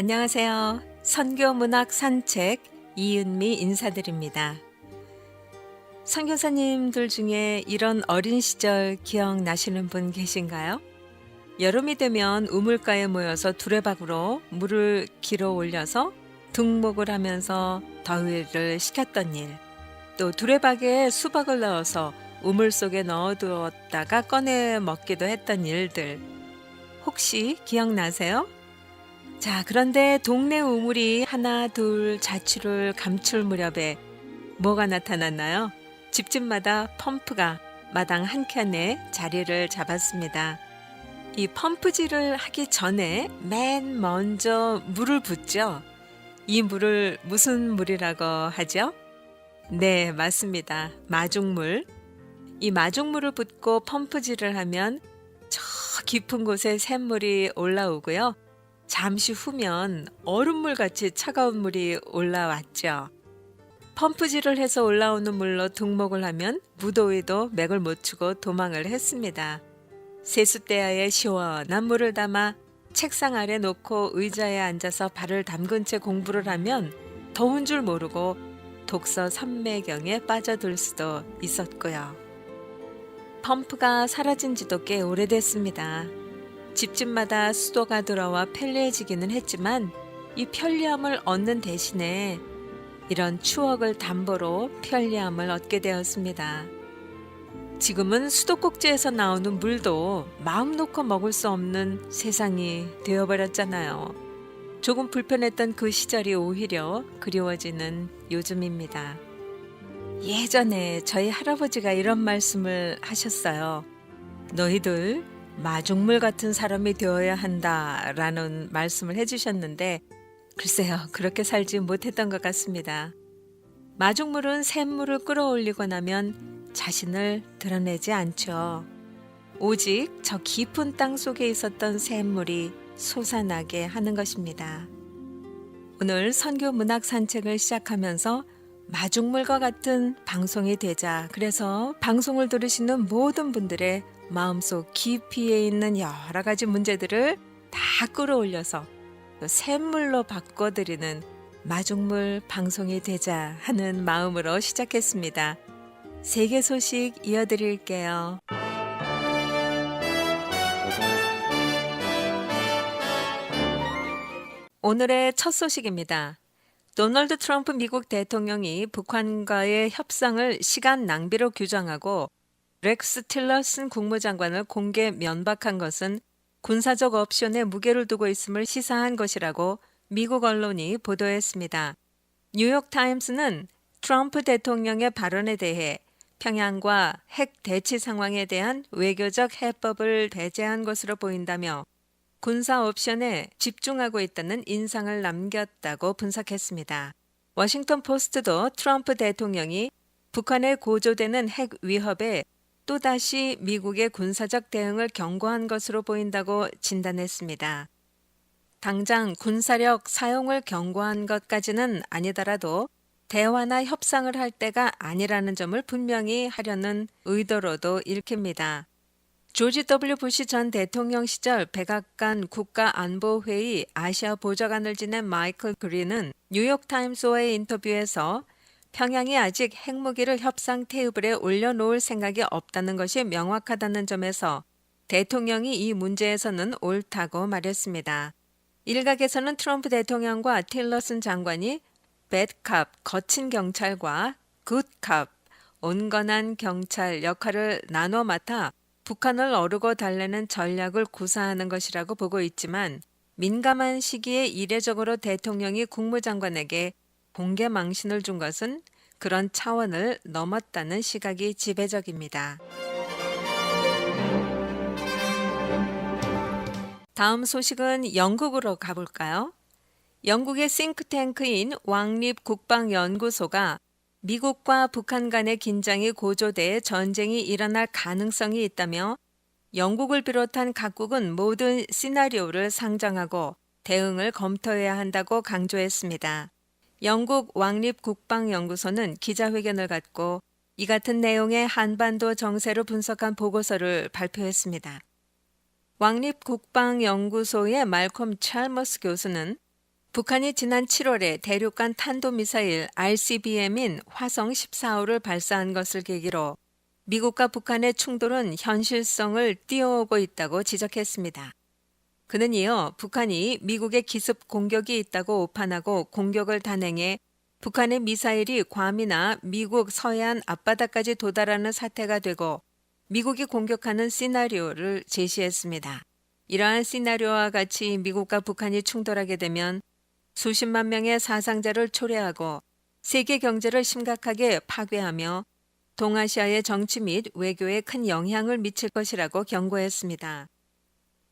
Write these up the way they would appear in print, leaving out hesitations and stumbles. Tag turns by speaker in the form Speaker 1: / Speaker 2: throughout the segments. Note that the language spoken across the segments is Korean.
Speaker 1: 안녕하세요. 선교문학 산책 이은미 인사드립니다. 선교사님들 중에 이런 어린 시절 기억나시는 분 계신가요? 여름이 되면 우물가에 모여서 두레박으로 물을 길어 올려서 둥목을 하면서 더위를 식혔던 일, 또 두레박에 수박을 넣어서 우물 속에 넣어두었다가 꺼내 먹기도 했던 일들, 혹시 기억나세요? 자, 그런데 동네 우물이 하나 둘 자취를 감출 무렵에 뭐가 나타났나요? 집집마다 펌프가 마당 한켠에 자리를 잡았습니다. 이 펌프질을 하기 전에 맨 먼저 물을 붓죠. 이 물을 무슨 물이라고 하죠? 네, 맞습니다. 마중물. 이 마중물을 붓고 펌프질을 하면 저 깊은 곳에 샘물이 올라오고요. 잠시 후면 얼음물같이 차가운 물이 올라왔죠. 펌프질을 해서 올라오는 물로 둥목을 하면 무더위도 맥을 못 추고 도망을 했습니다. 세숫대야에 시원한 물을 담아 책상 아래 놓고 의자에 앉아서 발을 담근 채 공부를 하면 더운 줄 모르고 독서 삼매경에 빠져들 수도 있었고요. 펌프가 사라진 지도 꽤 오래됐습니다. 집집마다 수도가 들어와 편리해지기는 했지만 이 편리함을 얻는 대신에 이런 추억을 담보로 편리함을 얻게 되었습니다. 지금은 수도꼭지에서 나오는 물도 마음 놓고 먹을 수 없는 세상이 되어버렸잖아요. 조금 불편했던 그 시절이 오히려 그리워지는 요즘입니다. 예전에 저희 할아버지가 이런 말씀을 하셨어요. 너희들 마중물 같은 사람이 되어야 한다라는 말씀을 해주셨는데 글쎄요, 그렇게 살지 못했던 것 같습니다. 마중물은 샘물을 끌어올리고 나면 자신을 드러내지 않죠. 오직 저 깊은 땅 속에 있었던 샘물이 솟아나게 하는 것입니다. 오늘 선교 문학 산책을 시작하면서 마중물과 같은 방송이 되자, 그래서 방송을 들으시는 모든 분들의 마음속 깊이에 있는 여러 가지 문제들을 다 끌어올려서 샘물로 바꿔드리는 마중물 방송이 되자 하는 마음으로 시작했습니다. 세계 소식 이어드릴게요. 오늘의 첫 소식입니다. 도널드 트럼프 미국 대통령이 북한과의 협상을 시간 낭비로 규정하고 렉스 틸러슨 국무장관을 공개 면박한 것은 군사적 옵션에 무게를 두고 있음을 시사한 것이라고 미국 언론이 보도했습니다. 뉴욕타임스는 트럼프 대통령의 발언에 대해 평양과 핵 대치 상황에 대한 외교적 해법을 배제한 것으로 보인다며 군사 옵션에 집중하고 있다는 인상을 남겼다고 분석했습니다. 워싱턴 포스트도 트럼프 대통령이 북한의 고조되는 핵 위협에 또다시 미국의 군사적 대응을 경고한 것으로 보인다고 진단했습니다. 당장 군사력 사용을 경고한 것까지는 아니더라도 대화나 협상을 할 때가 아니라는 점을 분명히 하려는 의도로도 읽힙니다. 조지 W. 부시 전 대통령 시절 백악관 국가안보회의 아시아 보좌관을 지낸 마이클 그린은 뉴욕타임스와의 인터뷰에서 평양이 아직 핵무기를 협상 테이블에 올려놓을 생각이 없다는 것이 명확하다는 점에서 대통령이 이 문제에서는 옳다고 말했습니다. 일각에서는 트럼프 대통령과 틸러슨 장관이 배드캅, 거친 경찰과 굿캅, 온건한 경찰 역할을 나눠 맡아 북한을 어르고 달래는 전략을 구사하는 것이라고 보고 있지만 민감한 시기에 이례적으로 대통령이 국무장관에게 공개 망신을 준 것은 그런 차원을 넘었다는 시각이 지배적입니다. 다음 소식은 영국으로 가볼까요? 영국의 싱크탱크인 왕립국방연구소가 미국과 북한 간의 긴장이 고조돼 전쟁이 일어날 가능성이 있다며 영국을 비롯한 각국은 모든 시나리오를 상정하고 대응을 검토해야 한다고 강조했습니다. 영국 왕립국방연구소는 기자회견을 갖고 이 같은 내용의 한반도 정세를 분석한 보고서를 발표했습니다. 왕립국방연구소의 말콤 찰머스 교수는 북한이 지난 7월에 대륙간 탄도미사일 RCBM인 화성 14호를 발사한 것을 계기로 미국과 북한의 충돌은 현실성을 띄워오고 있다고 지적했습니다. 그는 이어 북한이 미국의 기습 공격이 있다고 오판하고 공격을 단행해 북한의 미사일이 괌이나 미국 서해안 앞바다까지 도달하는 사태가 되고 미국이 공격하는 시나리오를 제시했습니다. 이러한 시나리오와 같이 미국과 북한이 충돌하게 되면 수십만 명의 사상자를 초래하고 세계 경제를 심각하게 파괴하며 동아시아의 정치 및 외교에 큰 영향을 미칠 것이라고 경고했습니다.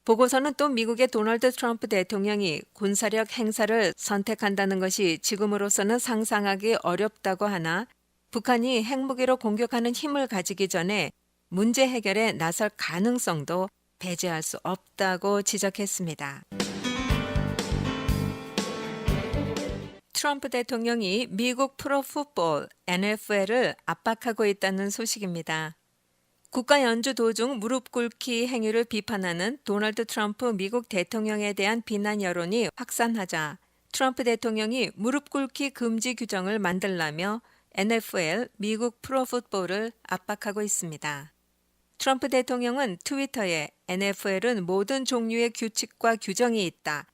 Speaker 1: 보고서는 또 미국의 도널드 트럼프 대통령이 군사력 행사를 선택한다는 것이 지금으로서는 상상하기 어렵다고 하나 북한이 핵무기로 공격하는 힘을 가지기 전에 문제 해결에 나설 가능성도 배제할 수 없다고 지적했습니다. 트럼프 대통령이 미국 프로풋볼 NFL을 압박하고 있다는 소식입니다. 국가 연주 도중 무릎 꿇기 행위를 비판하는 도널드 트럼프 미국 대통령에 대한 비난 여론이 확산하자 트럼프 대통령이 무릎 꿇기 금지 규정을 만들라며 NFL 미국 프로풋볼을 압박하고 있습니다. 트럼프 대통령은 트위터에 NFL은 모든 종류의 규칙과 규정이 있다.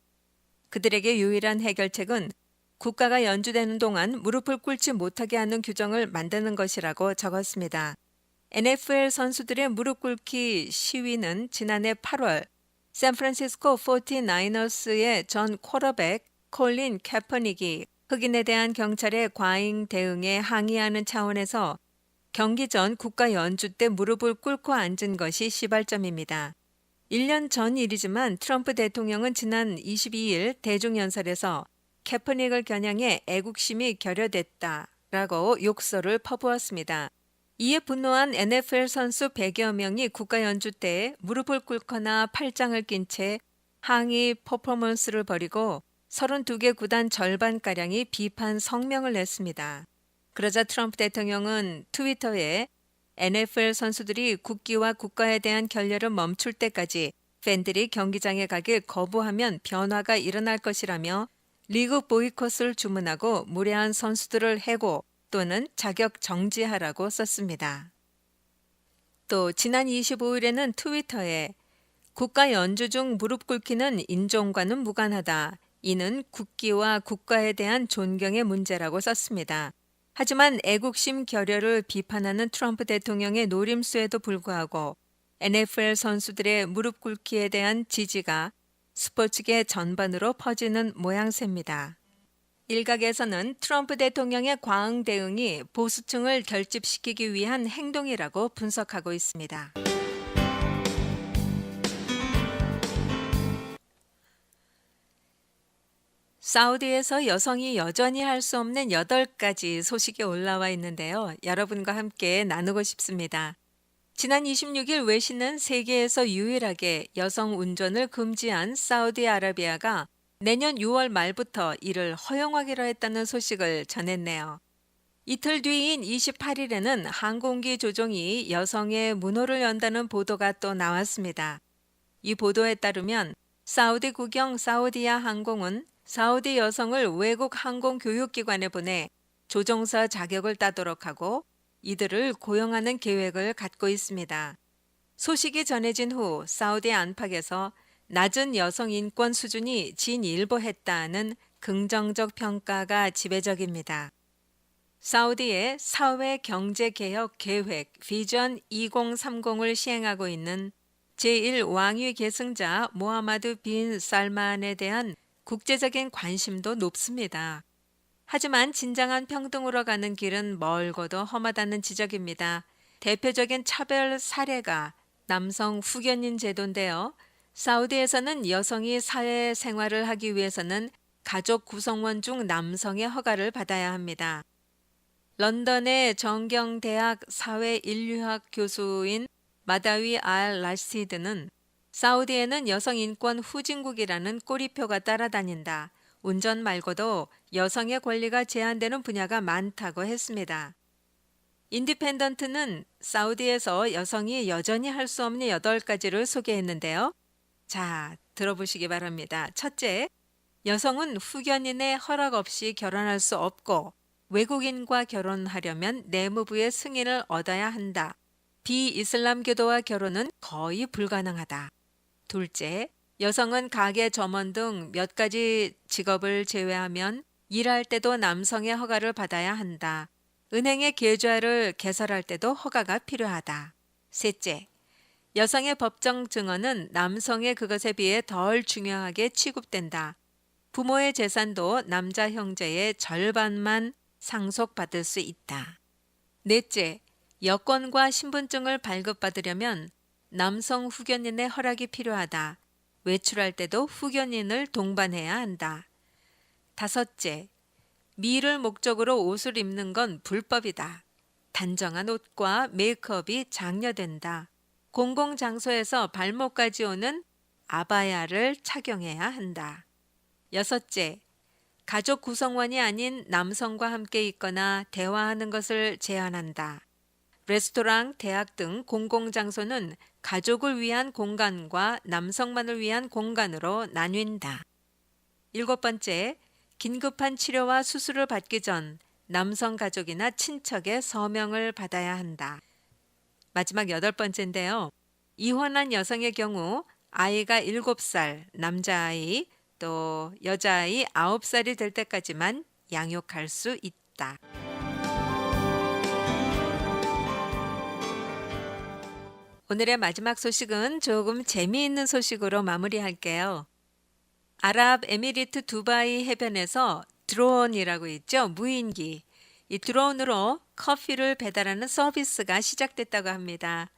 Speaker 1: 그들에게 유일한 해결책은 국가가 연주되는 동안 무릎을 꿇지 못하게 하는 규정을 만드는 것이라고 적었습니다. NFL 선수들의 무릎 꿇기 시위는 지난해 8월 샌프란시스코 49어스의 전 쿼터백 콜린 캐퍼닉이 흑인에 대한 경찰의 과잉 대응에 항의하는 차원에서 경기 전 국가 연주 때 무릎을 꿇고 앉은 것이 시발점입니다. 1년 전 일이지만 트럼프 대통령은 지난 22일 대중연설에서 캐퍼닉을 겨냥해 애국심이 결여됐다라고 욕설을 퍼부었습니다. 이에 분노한 NFL 선수 100여 명이 국가 연주 때 무릎을 꿇거나 팔짱을 낀 채 항의 퍼포먼스를 벌이고 32개 구단 절반가량이 비판 성명을 냈습니다. 그러자 트럼프 대통령은 트위터에 NFL 선수들이 국기와 국가에 대한 결렬을 멈출 때까지 팬들이 경기장에 가길 거부하면 변화가 일어날 것이라며 리그 보이콧을 주문하고 무례한 선수들을 해고 또는 자격 정지하라고 썼습니다. 또 지난 25일에는 트위터에 국가 연주 중 무릎 꿇기는 인종과는 무관하다. 이는 국기와 국가에 대한 존경의 문제라고 썼습니다. 하지만 애국심 결여를 비판하는 트럼프 대통령의 노림수에도 불구하고 NFL 선수들의 무릎 꿇기에 대한 지지가 스포츠계 전반으로 퍼지는 모양새입니다. 일각에서는 트럼프 대통령의 과응 대응이 보수층을 결집시키기 위한 행동이라고 분석하고 있습니다. 사우디에서 여성이 여전히 할 수 없는 8가지 소식이 올라와 있는데요. 여러분과 함께 나누고 싶습니다. 지난 26일 외신은 세계에서 유일하게 여성 운전을 금지한 사우디아라비아가 내년 6월 말부터 이를 허용하기로 했다는 소식을 전했네요. 이틀 뒤인 28일에는 항공기 조종이 여성의 문호를 연다는 보도가 또 나왔습니다. 이 보도에 따르면 사우디 국영 사우디아 항공은 사우디 여성을 외국 항공 교육기관에 보내 조종사 자격을 따도록 하고 이들을 고용하는 계획을 갖고 있습니다. 소식이 전해진 후 사우디 안팎에서 낮은 여성 인권 수준이 진일보했다는 긍정적 평가가 지배적입니다. 사우디의 사회경제개혁 계획 비전 2030을 시행하고 있는 제1왕위 계승자 모하마드 빈 살만에 대한 국제적인 관심도 높습니다. 하지만 진정한 평등으로 가는 길은 멀고도 험하다는 지적입니다. 대표적인 차별 사례가 남성 후견인 제도인데요. 사우디에서는 여성이 사회생활을 하기 위해서는 가족 구성원 중 남성의 허가를 받아야 합니다. 런던의 정경대학 사회인류학 교수인 마다위 알 라시드는 사우디에는 여성 인권 후진국이라는 꼬리표가 따라다닌다. 운전 말고도 여성의 권리가 제한되는 분야가 많다고 했습니다. 인디펜던트는 사우디에서 여성이 여전히 할 수 없는 8가지를 소개했는데요. 자, 들어보시기 바랍니다. 첫째, 여성은 후견인의 허락 없이 결혼할 수 없고 외국인과 결혼하려면 내무부의 승인을 얻어야 한다. 비이슬람교도와 결혼은 거의 불가능하다. 둘째, 여성은 가게 점원 등 몇 가지 직업을 제외하면 일할 때도 남성의 허가를 받아야 한다. 은행의 계좌를 개설할 때도 허가가 필요하다. 셋째, 여성의 법정 증언은 남성의 그것에 비해 덜 중요하게 취급된다. 부모의 재산도 남자 형제의 절반만 상속받을 수 있다. 넷째, 여권과 신분증을 발급받으려면 남성 후견인의 허락이 필요하다. 외출할 때도 후견인을 동반해야 한다. 다섯째, 미를 목적으로 옷을 입는 건 불법이다. 단정한 옷과 메이크업이 장려된다. 공공장소에서 발목까지 오는 아바야를 착용해야 한다. 여섯째, 가족 구성원이 아닌 남성과 함께 있거나 대화하는 것을 제한한다. 레스토랑, 대학 등 공공장소는 가족을 위한 공간과 남성만을 위한 공간으로 나뉜다. 일곱 번째, 긴급한 치료와 수술을 받기 전 남성 가족이나 친척의 서명을 받아야 한다. 마지막 여덟 번째인데요. 이혼한 여성의 경우 아이가 7살, 남자아이, 또 여자아이 9살이 될 때까지만 양육할 수 있다. 오늘의 마지막 소식은 조금 재미있는 소식으로 마무리할게요. 아랍에미리트 두바이 해변에서 드론이라고 있죠. 무인기. 이 드론으로 커피를 배달하는 서비스가 시작됐다고 합니다.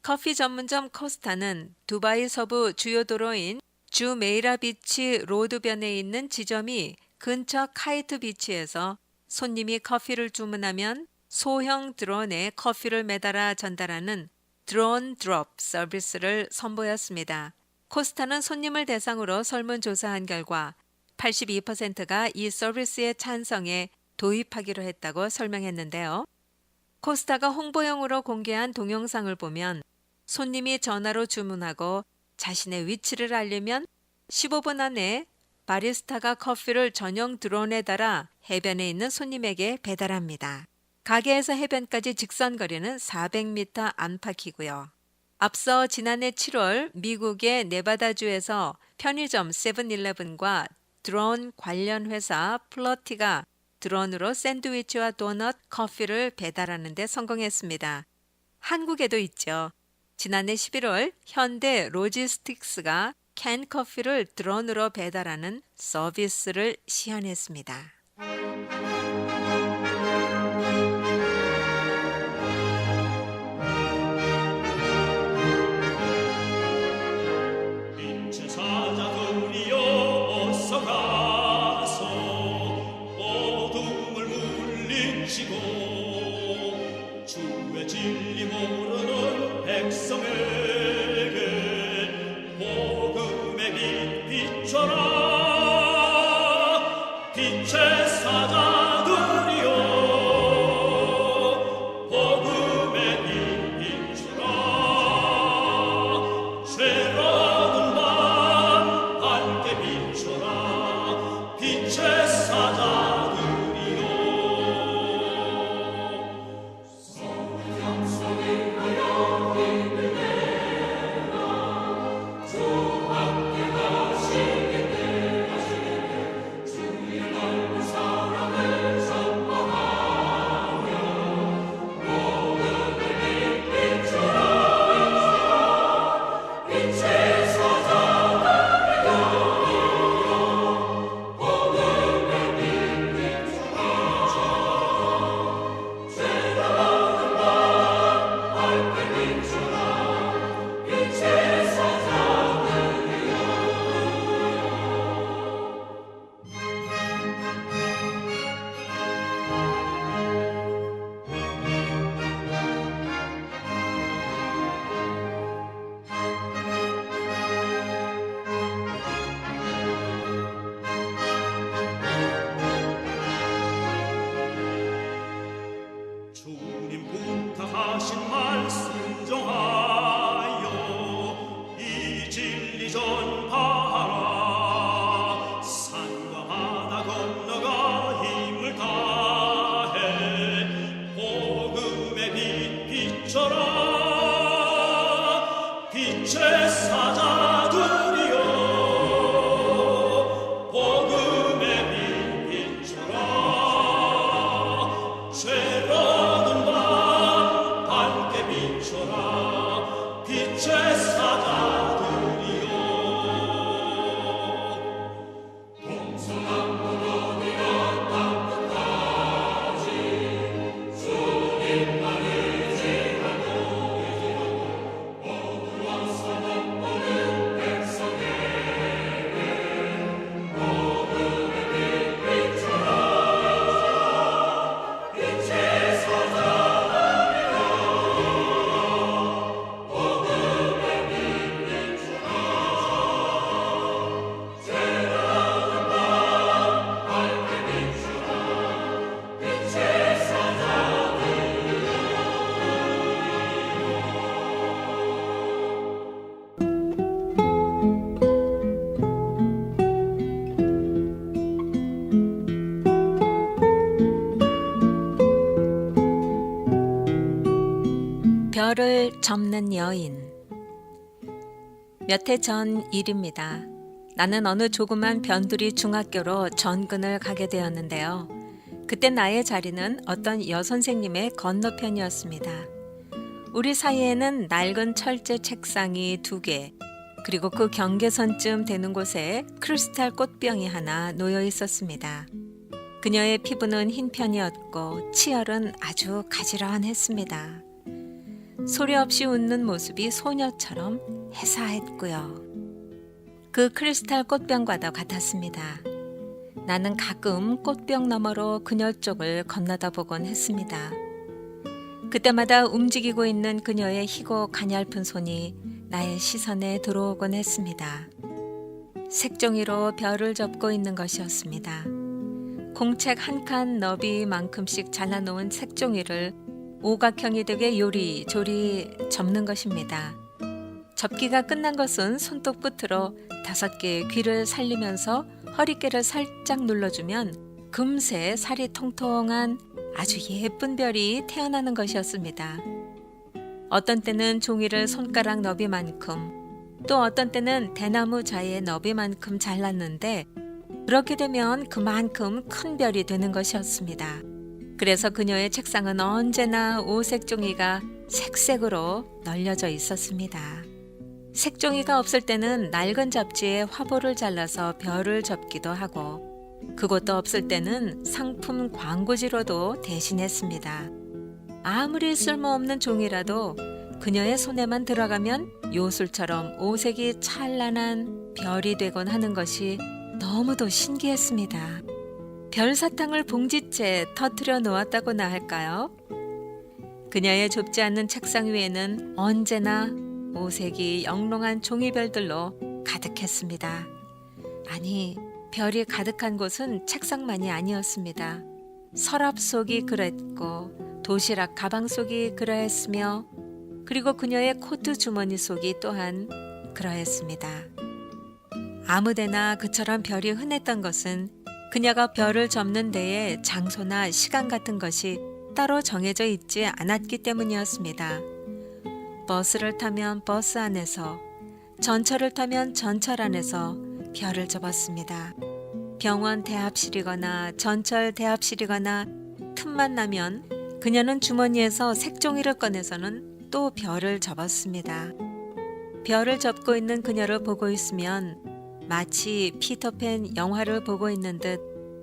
Speaker 1: 커피 전문점 코스타는 두바이 서부 주요 도로인 주메이라 비치 로드변에 있는 지점이 근처 카이트 비치에서 손님이 커피를 주문하면 소형 드론에 커피를 매달아 전달하는 드론 드롭 서비스를 선보였습니다. 코스타는 손님을 대상으로 설문조사한 결과 82%가 이 서비스에 찬성해 도입하기로 했다고 설명했는데요. 코스타가 홍보용으로 공개한 동영상을 보면 손님이 전화로 주문하고 자신의 위치를 알리면 15분 안에 바리스타가 커피를 전용 드론에 달아 해변에 있는 손님에게 배달합니다. 가게에서 해변까지 직선 거리는 400m 안팎이고요. 앞서 지난해 7월 미국의 네바다주에서 편의점 세븐일레븐과 드론 관련 회사 플러티가 드론으로 샌드위치와 도넛, 커피를 배달하는 데 성공했습니다. 한국에도 있죠. 지난해 11월 현대 로지스틱스가 캔 커피를 드론으로 배달하는 서비스를 시연했습니다.
Speaker 2: 주의 진리 모르는 백성에게 복음의 빛 비춰라 빛의
Speaker 1: 별을 접는 여인. 몇 해 전 일입니다. 나는 어느 조그만 변두리 중학교로 전근을 가게 되었는데요. 그때 나의 자리는 어떤 여선생님의 건너편이었습니다. 우리 사이에는 낡은 철제 책상이 2개, 그리고 그 경계선쯤 되는 곳에 크리스탈 꽃병이 하나 놓여 있었습니다. 그녀의 피부는 흰 편이었고 치열은 아주 가지런했습니다. 소리 없이 웃는 모습이 소녀처럼 해사했고요. 그 크리스탈 꽃병과도 같았습니다. 나는 가끔 꽃병 너머로 그녀 쪽을 건너다 보곤 했습니다. 그때마다 움직이고 있는 그녀의 희고 가냘픈 손이 나의 시선에 들어오곤 했습니다. 색종이로 별을 접고 있는 것이었습니다. 공책 한 칸 너비만큼씩 잘라놓은 색종이를 오각형이 되게 요리조리 접는 것입니다. 접기가 끝난 것은 손톱 끝으로 5개의 귀를 살리면서 허리깨를 살짝 눌러주면 금세 살이 통통한 아주 예쁜 별이 태어나는 것이었습니다. 어떤 때는 종이를 손가락 너비만큼, 또 어떤 때는 대나무 자의 너비만큼 잘랐는데 그렇게 되면 그만큼 큰 별이 되는 것이었습니다. 그래서 그녀의 책상은 언제나 오색 종이가 색색으로 널려져 있었습니다. 색종이가 없을 때는 낡은 잡지에 화보를 잘라서 별을 접기도 하고, 그것도 없을 때는 상품 광고지로도 대신했습니다. 아무리 쓸모없는 종이라도 그녀의 손에만 들어가면 요술처럼 오색이 찬란한 별이 되곤 하는 것이 너무도 신기했습니다. 별사탕을 봉지째 터뜨려 놓았다고나 할까요? 그녀의 좁지 않는 책상 위에는 언제나 오색이 영롱한 종이별들로 가득했습니다. 아니, 별이 가득한 곳은 책상만이 아니었습니다. 서랍 속이 그랬고 도시락 가방 속이 그러했으며, 그리고 그녀의 코트 주머니 속이 또한 그러했습니다. 아무데나 그처럼 별이 흔했던 것은 그녀가 별을 접는 데에 장소나 시간 같은 것이 따로 정해져 있지 않았기 때문이었습니다. 버스를 타면 버스 안에서, 전철을 타면 전철 안에서 별을 접었습니다. 병원 대합실이거나 전철 대합실이거나 틈만 나면 그녀는 주머니에서 색종이를 꺼내서는 또 별을 접었습니다. 별을 접고 있는 그녀를 보고 있으면 마치 피터팬 영화를 보고 있는 듯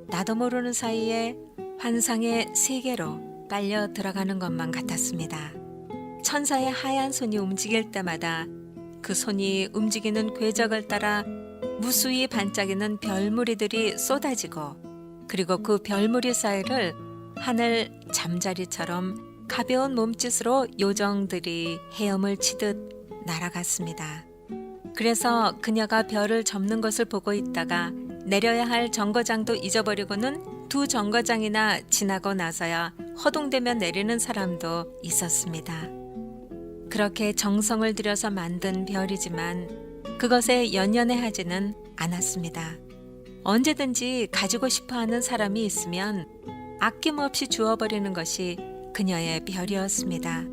Speaker 1: 나도 모르는 사이에 환상의 세계로 빨려 들어가는 것만 같았습니다. 천사의 하얀 손이 움직일 때마다 그 손이 움직이는 궤적을 따라 무수히 반짝이는 별무리들이 쏟아지고, 그리고 그 별무리 사이를 하늘 잠자리처럼 가벼운 몸짓으로 요정들이 헤엄을 치듯 날아갔습니다. 그래서 그녀가 별을 접는 것을 보고 있다가 내려야 할 정거장도 잊어버리고는 2 정거장이나 지나고 나서야 허둥대며 내리는 사람도 있었습니다. 그렇게 정성을 들여서 만든 별이지만 그것에 연연해하지는 않았습니다. 언제든지 가지고 싶어하는 사람이 있으면 아낌없이 주어버리는 것이 그녀의 별이었습니다.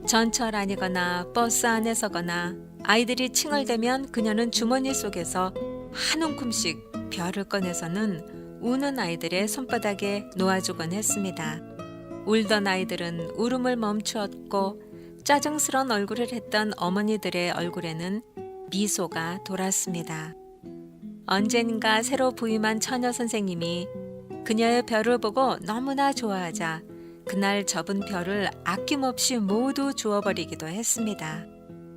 Speaker 1: 전철 아니거나 버스 안에서거나 아이들이 칭얼대면 그녀는 주머니 속에서 한 움큼씩 별을 꺼내서는 우는 아이들의 손바닥에 놓아주곤 했습니다. 울던 아이들은 울음을 멈추었고, 짜증스런 얼굴을 했던 어머니들의 얼굴에는 미소가 돌았습니다. 언젠가 새로 부임한 처녀 선생님이 그녀의 별을 보고 너무나 좋아하자 그날 접은 별을 아낌없이 모두 주워버리기도 했습니다.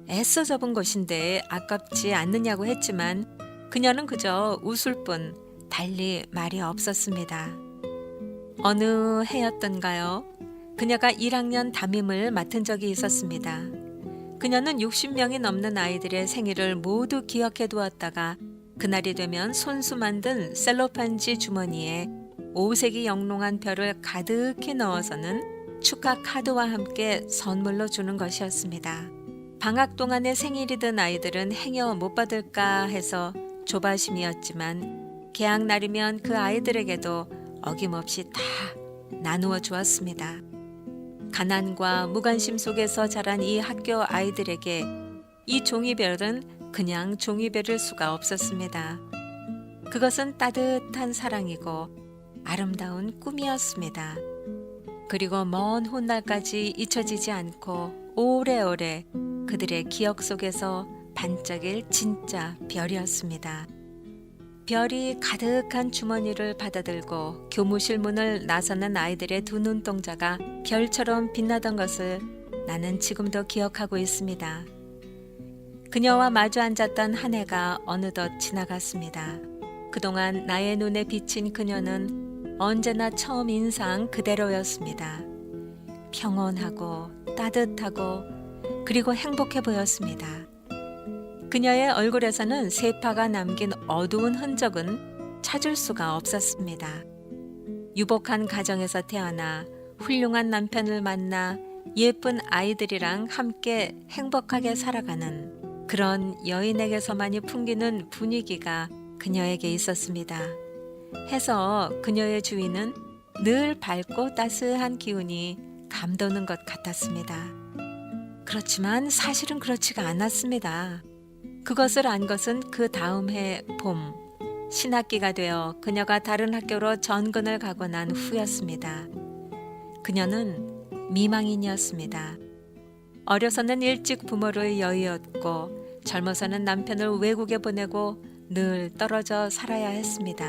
Speaker 1: 애써 접은 것인데 아깝지 않느냐고 했지만 그녀는 그저 웃을 뿐 달리 말이 없었습니다. 어느 해였던가요? 그녀가 1학년 담임을 맡은 적이 있었습니다. 그녀는 60명이 넘는 아이들의 생일을 모두 기억해 두었다가 그날이 되면 손수 만든 셀로판지 주머니에 오색이 영롱한 별을 가득히 넣어서는 축하 카드와 함께 선물로 주는 것이었습니다. 방학 동안에 생일이 든 아이들은 행여 못 받을까 해서 조바심이었지만 개학날이면 그 아이들에게도 어김없이 다 나누어 주었습니다. 가난과 무관심 속에서 자란 이 학교 아이들에게 이 종이별은 그냥 종이별일 수가 없었습니다. 그것은 따뜻한 사랑이고 아름다운 꿈이었습니다. 그리고 먼 훗날까지 잊혀지지 않고 오래오래 그들의 기억 속에서 반짝일 진짜 별이었습니다. 별이 가득한 주머니를 받아들고 교무실 문을 나서는 아이들의 두 눈동자가 별처럼 빛나던 것을 나는 지금도 기억하고 있습니다. 그녀와 마주 앉았던 한 해가 어느덧 지나갔습니다. 그동안 나의 눈에 비친 그녀는 언제나 처음 인상 그대로였습니다. 평온하고 따뜻하고 그리고 행복해 보였습니다. 그녀의 얼굴에서는 세파가 남긴 어두운 흔적은 찾을 수가 없었습니다. 유복한 가정에서 태어나 훌륭한 남편을 만나 예쁜 아이들이랑 함께 행복하게 살아가는 그런 여인에게서만이 풍기는 분위기가 그녀에게 있었습니다. 해서 그녀의 주위는 늘 밝고 따스한 기운이 감도는 것 같았습니다. 그렇지만 사실은 그렇지가 않았습니다. 그것을 안 것은 그 다음 해 봄, 신학기가 되어 그녀가 다른 학교로 전근을 가고 난 후였습니다. 그녀는 미망인이었습니다. 어려서는 일찍 부모를 여의었고 젊어서는 남편을 외국에 보내고 늘 떨어져 살아야 했습니다.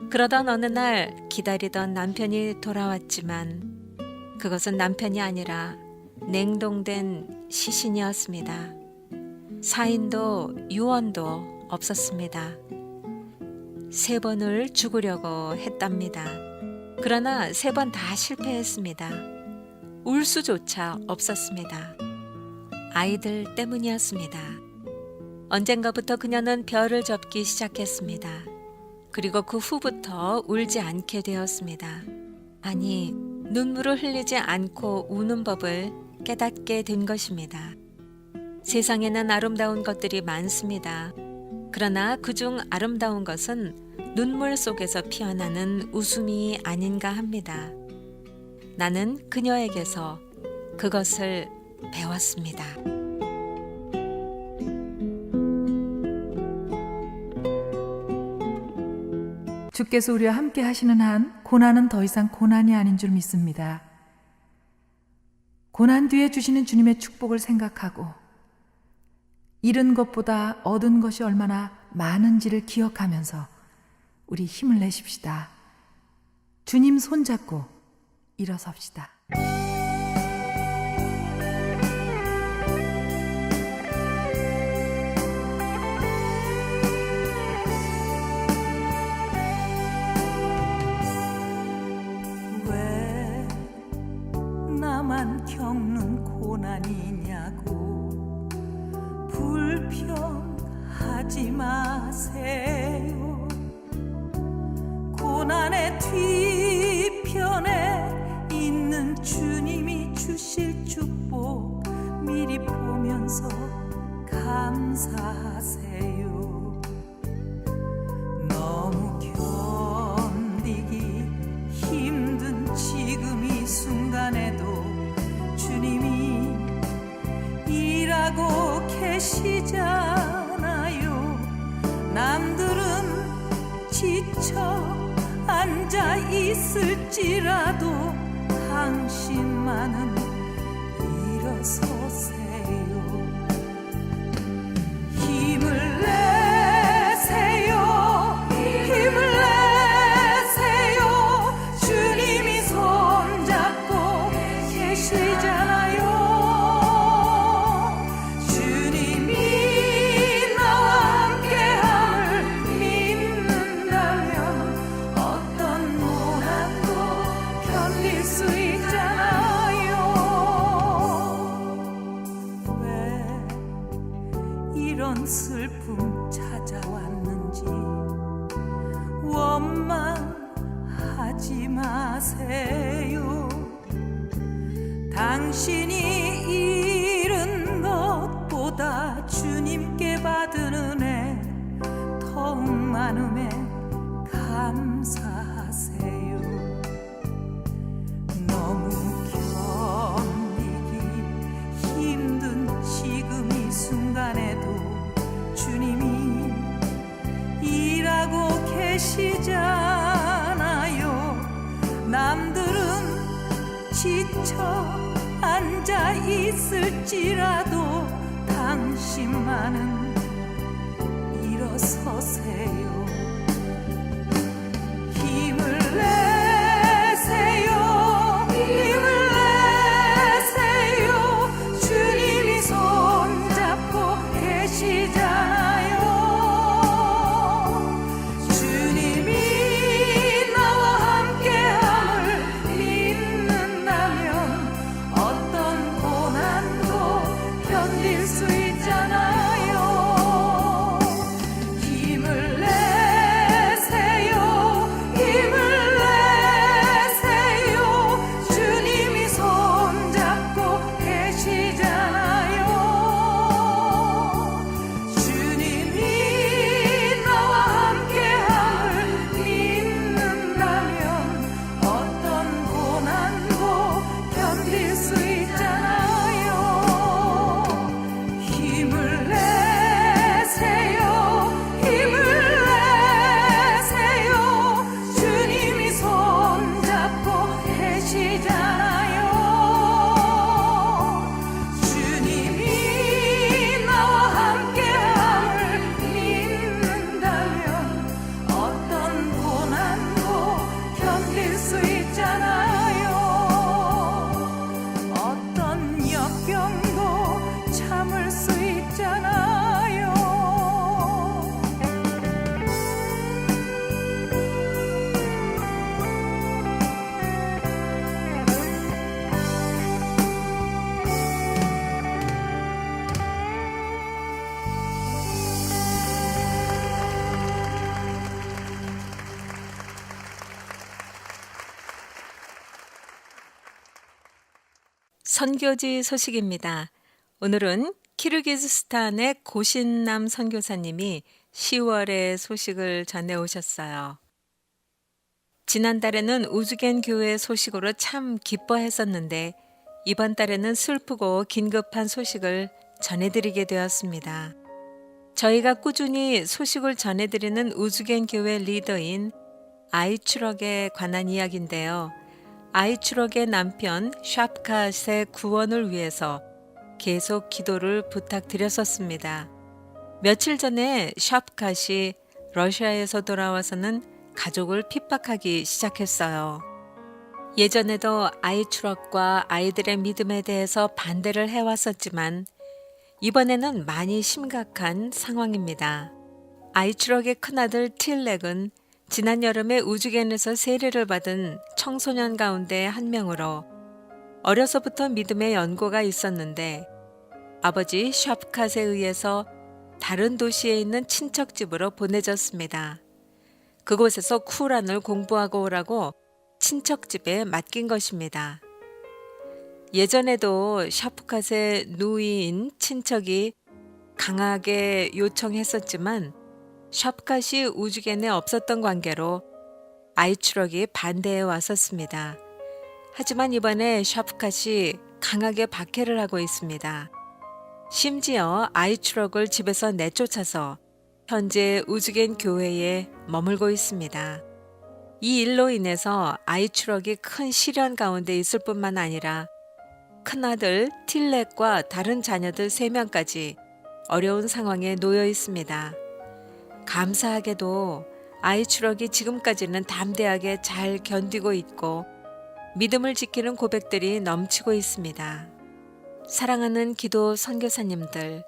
Speaker 1: 그러던 어느 날 기다리던 남편이 돌아왔지만 그것은 남편이 아니라 냉동된 시신이었습니다. 사인도 유언도 없었습니다. 3번을 죽으려고 했답니다. 그러나 3번 다 실패했습니다. 울 수조차 없었습니다. 아이들 때문이었습니다. 언젠가부터 그녀는 별을 접기 시작했습니다. 그리고 그 후부터 울지 않게 되었습니다. 아니, 눈물을 흘리지 않고 우는 법을 깨닫게 된 것입니다. 세상에는 아름다운 것들이 많습니다. 그러나 그중 아름다운 것은 눈물 속에서 피어나는 웃음이 아닌가 합니다. 나는 그녀에게서 그것을 배웠습니다.
Speaker 3: 주께서 우리와 함께 하시는 한 고난은 더 이상 고난이 아닌 줄 믿습니다. 고난 뒤에 주시는 주님의 축복을 생각하고 잃은 것보다 얻은 것이 얼마나 많은지를 기억하면서 우리 힘을 내십시다. 주님 손잡고 일어섭시다.
Speaker 4: 왜 나만 겪는 고난이냐고 불평하지 마세요. 고난의 뒤편에 있는 주님이 주실 축복 미리 보면서 감사하세요. 너무 견디기 힘든 지금 이 순간에도 주님이 일하고 계시잖아요. 남들은 지쳐 앉아 있을지라도 당신만은 일어서세요. 힘을 내세요. 힘을 내세요. 주님이 손잡고 계시잖아요. 주님이 나와 함께함을 믿는다면 어떤 고난도 견딜 수 있잖아요. 왜 이런 슬픔 찾아왔는지 원망하지 마세요. 당신이 잃은 것보다 주님께 받은 은혜 더욱 많음에 감사하세요. 너무 계시잖아요. 남들은 지쳐 앉아 있을지라도 당신만은 일어서세요. 힘을 내세요. 힘을 내세요. 주님이 손잡고 계시잖아요. 주님이 나와 함께함을 믿는다면 어떤 고난도 견딜 수 있잖아요. 힘을 내세요. 힘을 내세요. 주님이 손잡고 계시잖아요. 주님이 나와 함께함을 믿는다면 어떤 고난도 견딜 수 있잖아요. 힘을 내세요. 힘을 내세요. 주님이 손잡고 계시잖아요. 주님이 나와 함께함을 믿는다면 어떤 고난도 견딜 수 있잖아요. 어떤 역경도 참을 수 있잖아요.
Speaker 1: 선교지 소식입니다. 오늘은 키르기즈스탄의 고신남 선교사님이 10월에 소식을 전해오셨어요. 지난달에는 우즈겐 교회 소식으로 참 기뻐했었는데 이번 달에는 슬프고 긴급한 소식을 전해드리게 되었습니다. 저희가 꾸준히 소식을 전해드리는 우즈겐 교회 리더인 아이추럭에 관한 이야기인데요. 아이추럭의 남편 샵캇의 구원을 위해서 계속 기도를 부탁드렸었습니다. 며칠 전에 샵캇이 러시아에서 돌아와서는 가족을 핍박하기 시작했어요. 예전에도 아이추럭과 아이들의 믿음에 대해서 반대를 해왔었지만 이번에는 많이 심각한 상황입니다. 아이추럭의 큰아들 틸렉은 지난 여름에 우즈겐에서 세례를 받은 청소년 가운데 한 명으로 어려서부터 믿음의 연고가 있었는데 아버지 샵캇에 의해서 다른 도시에 있는 친척집으로 보내졌습니다. 그곳에서 쿠란을 공부하고 오라고 친척집에 맡긴 것입니다. 예전에도 샤프캇의 누이인 친척이 강하게 요청했었지만 샵캇이 우즈겐에 없었던 관계로 아이추럭이 반대해 왔었습니다. 하지만 이번에 샤프캇이 강하게 박해를 하고 있습니다. 심지어 아이추럭을 집에서 내쫓아서 현재 우즈겐 교회에 머물고 있습니다. 이 일로 인해서 아이추럭이 큰 시련 가운데 있을 뿐만 아니라 큰아들 틸렉과 다른 자녀들 3명까지 어려운 상황에 놓여 있습니다. 감사하게도 아이추럭이 지금까지는 담대하게 잘 견디고 있고 믿음을 지키는 고백들이 넘치고 있습니다. 사랑하는 기도 선교사님들,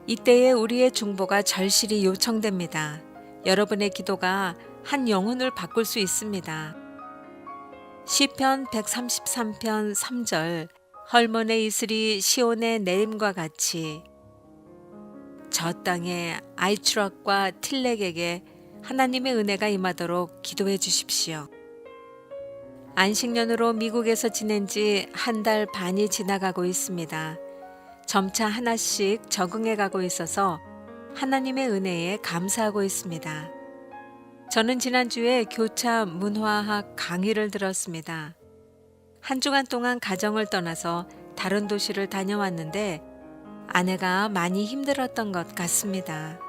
Speaker 1: 이때에 우리의 중보가 절실히 요청됩니다. 여러분의 기도가 한 영혼을 바꿀 수 있습니다. 시편 133편 3절 헐몬의 이슬이 시온의 내림과 같이 저 땅에 아이추럭과 틸렉에게 하나님의 은혜가 임하도록 기도해 주십시오. 안식년으로 미국에서 지낸 지 1달 반이 지나가고 있습니다. 점차 하나씩 적응해 가고 있어서 하나님의 은혜에 감사하고 있습니다. 저는 지난주에 교차 문화학 강의를 들었습니다. 한 주간 동안 가정을 떠나서 다른 도시를 다녀왔는데 아내가 많이 힘들었던 것 같습니다.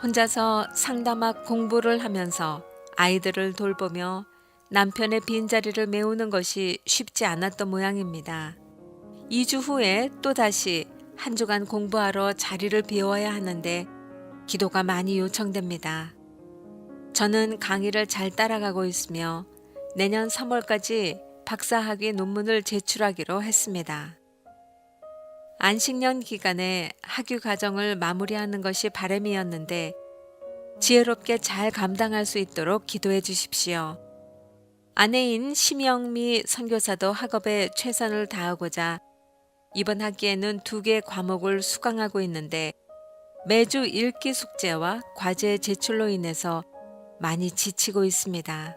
Speaker 1: 혼자서 상담학 공부를 하면서 아이들을 돌보며 남편의 빈자리를 메우는 것이 쉽지 않았던 모양입니다. 2주 후에 또다시 한 주간 공부하러 자리를 비워야 하는데 기도가 많이 요청됩니다. 저는 강의를 잘 따라가고 있으며 내년 3월까지 박사학위 논문을 제출하기로 했습니다. 안식년 기간에 학위 과정을 마무리하는 것이 바람이었는데 지혜롭게 잘 감당할 수 있도록 기도해 주십시오. 아내인 심영미 선교사도 학업에 최선을 다하고자 이번 학기에는 2개 과목을 수강하고 있는데 매주 읽기 숙제와 과제 제출로 인해서 많이 지치고 있습니다.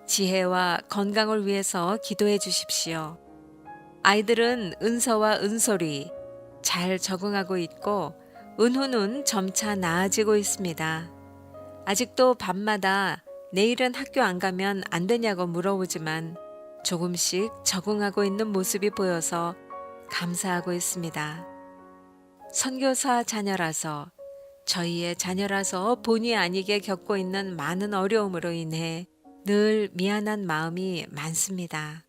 Speaker 1: 지혜와 건강을 위해서 기도해 주십시오. 아이들은 은서와 은솔이 잘 적응하고 있고 은호는 점차 나아지고 있습니다. 아직도 밤마다 내일은 학교 안 가면 안 되냐고 물어보지만 조금씩 적응하고 있는 모습이 보여서 감사하고 있습니다. 선교사 자녀라서 저희의 자녀라서 본의 아니게 겪고 있는 많은 어려움으로 인해 늘 미안한 마음이 많습니다.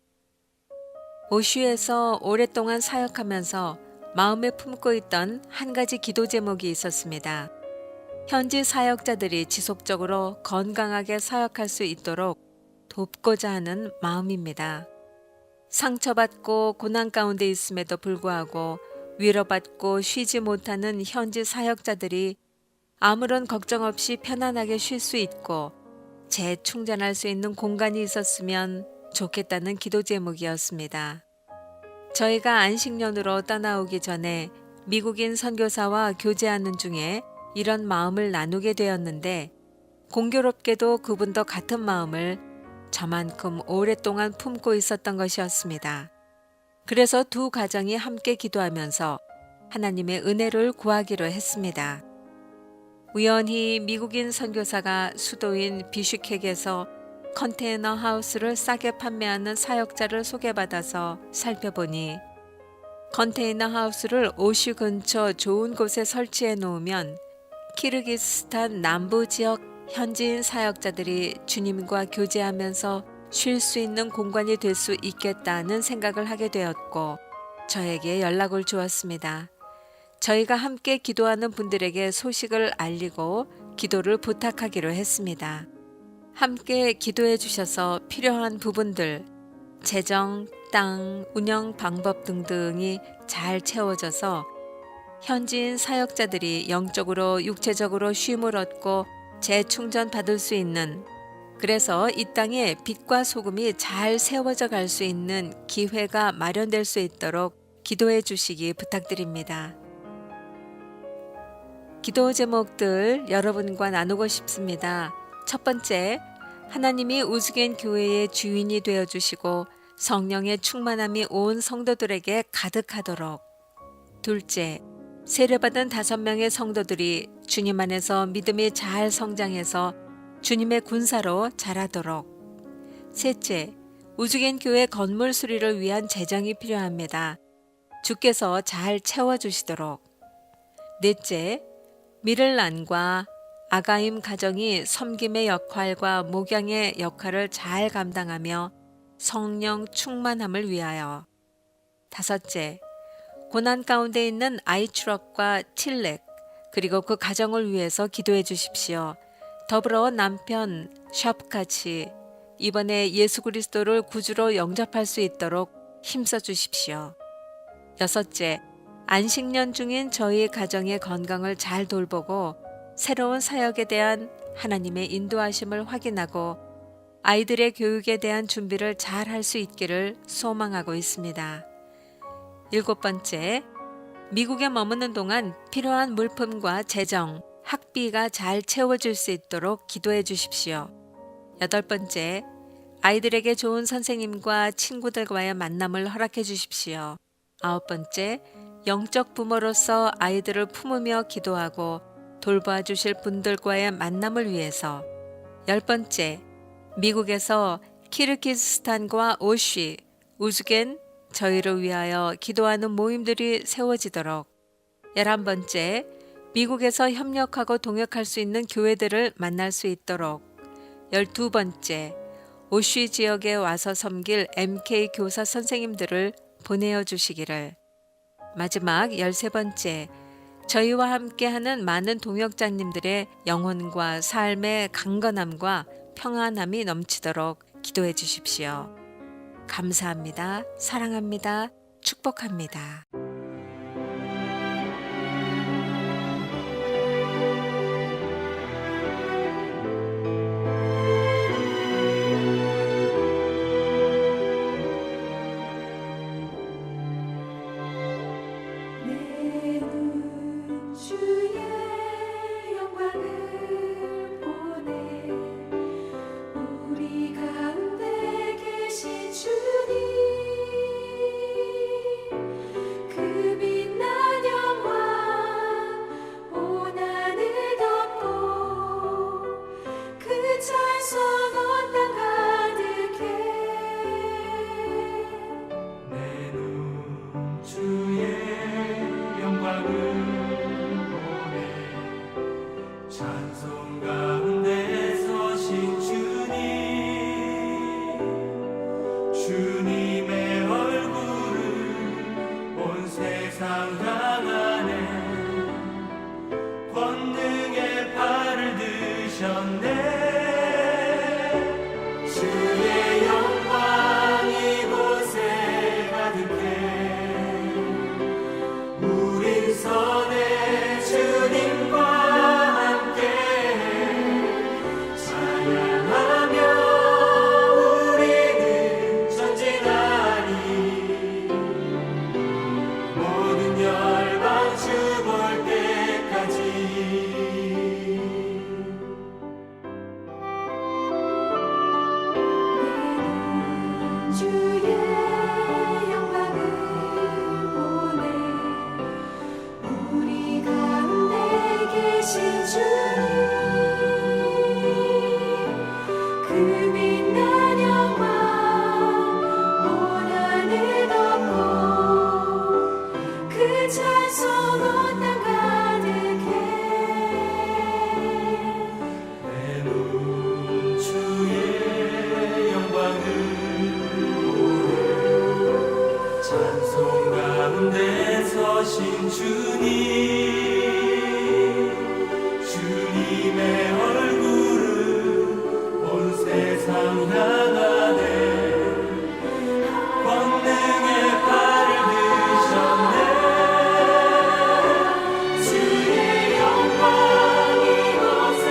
Speaker 1: 오슈에서 오랫동안 사역하면서 마음에 품고 있던 한 가지 기도 제목이 있었습니다. 현지 사역자들이 지속적으로 건강하게 사역할 수 있도록 돕고자 하는 마음입니다. 상처받고 고난 가운데 있음에도 불구하고 위로받고 쉬지 못하는 현지 사역자들이 아무런 걱정 없이 편안하게 쉴 수 있고 재충전할 수 있는 공간이 있었으면 좋겠다는 기도 제목이었습니다. 저희가 안식년으로 떠나오기 전에 미국인 선교사와 교제하는 중에 이런 마음을 나누게 되었는데 공교롭게도 그분도 같은 마음을 저만큼 오랫동안 품고 있었던 것이었습니다. 그래서 두 가정이 함께 기도하면서 하나님의 은혜를 구하기로 했습니다. 우연히 미국인 선교사가 수도인 비슈캑에서 컨테이너 하우스를 싸게 판매하는 사역자를 소개받아서 살펴보니 컨테이너 하우스를 오슈 근처 좋은 곳에 설치해 놓으면 키르기스스탄 남부 지역 현지인 사역자들이 주님과 교제하면서 쉴 수 있는 공간이 될 수 있겠다는 생각을 하게 되었고 저에게 연락을 주었습니다. 저희가 함께 기도하는 분들에게 소식을 알리고 기도를 부탁하기로 했습니다. 함께 기도해 주셔서 필요한 부분들, 재정, 땅, 운영 방법 등등이 잘 채워져서 현지인 사역자들이 영적으로 육체적으로 쉼을 얻고 재충전 받을 수 있는, 그래서 이 땅에 빛과 소금이 잘 세워져 갈 수 있는 기회가 마련될 수 있도록 기도해 주시기 부탁드립니다. 기도 제목들 여러분과 나누고 싶습니다. 첫 번째, 하나님이 우스겐 교회의 주인이 되어주시고 성령의 충만함이 온 성도들에게 가득하도록. 둘째, 세례받은 5명의 성도들이 주님 안에서 믿음이 잘 성장해서 주님의 군사로 자라도록. 셋째, 우스겐 교회 건물 수리를 위한 재정이 필요합니다. 주께서 잘 채워주시도록. 넷째, 미를란과 아가임 가정이 섬김의 역할과 목양의 역할을 잘 감당하며 성령 충만함을 위하여. 다섯째, 고난 가운데 있는 아이추럭과 틸렉 그리고 그 가정을 위해서 기도해 주십시오. 더불어 남편 샵같이 이번에 예수 그리스도를 구주로 영접할 수 있도록 힘써 주십시오. 여섯째, 안식년 중인 저희 가정의 건강을 잘 돌보고 새로운 사역에 대한 하나님의 인도하심을 확인하고 아이들의 교육에 대한 준비를 잘 할 수 있기를 소망하고 있습니다. 7번째, 미국에 머무는 동안 필요한 물품과 재정, 학비가 잘 채워질 수 있도록 기도해 주십시오. 8번째, 아이들에게 좋은 선생님과 친구들과의 만남을 허락해 주십시오. 9번째, 영적 부모로서 아이들을 품으며 기도하고 돌봐 주실 분들과의 만남을 위해서. 10번째, 미국에서 키르기스스탄과 오슈, 우즈겐, 저희를 위하여 기도하는 모임들이 세워지도록. 11번째, 미국에서 협력하고 동역할 수 있는 교회들을 만날 수 있도록 12번째, 오쉬 지역에 와서 섬길 MK 교사 선생님들을 보내어 주시기를. 마지막 13번째, 저희와 함께하는 많은 동역자님들의 영혼과 삶의 강건함과 평안함이 넘치도록 기도해 주십시오. 감사합니다. 사랑합니다. 축복합니다.
Speaker 4: 내 눈 주의 영광을 보내 우리 가운데 계신 주님 그 빛난 영광 온 하늘 덮고 그 찬송 온 땅 가득해
Speaker 5: 내 눈 주의 영광을 보내 찬송 가운데 서신 주님 주님의 얼굴을 온 세상 향하네 권능의 팔을 드셨네 주의 영광 이곳에 가득해 우린 선의 주님과 함께 찬양하며 우리는 전진하리 모든 열방 주 볼 때까지
Speaker 4: 주의 영광을 보내 우리 가운데 계신 주님 그 빛난 영광 온 하늘 덮고 그 찬송 온 땅 가득해
Speaker 5: 내 눈 주의 영광을 보내 찬송 가운데 서신 주님 주님의 얼굴을 온 세상 향하네 권능의 팔을 드셨네 주의 영광 이곳에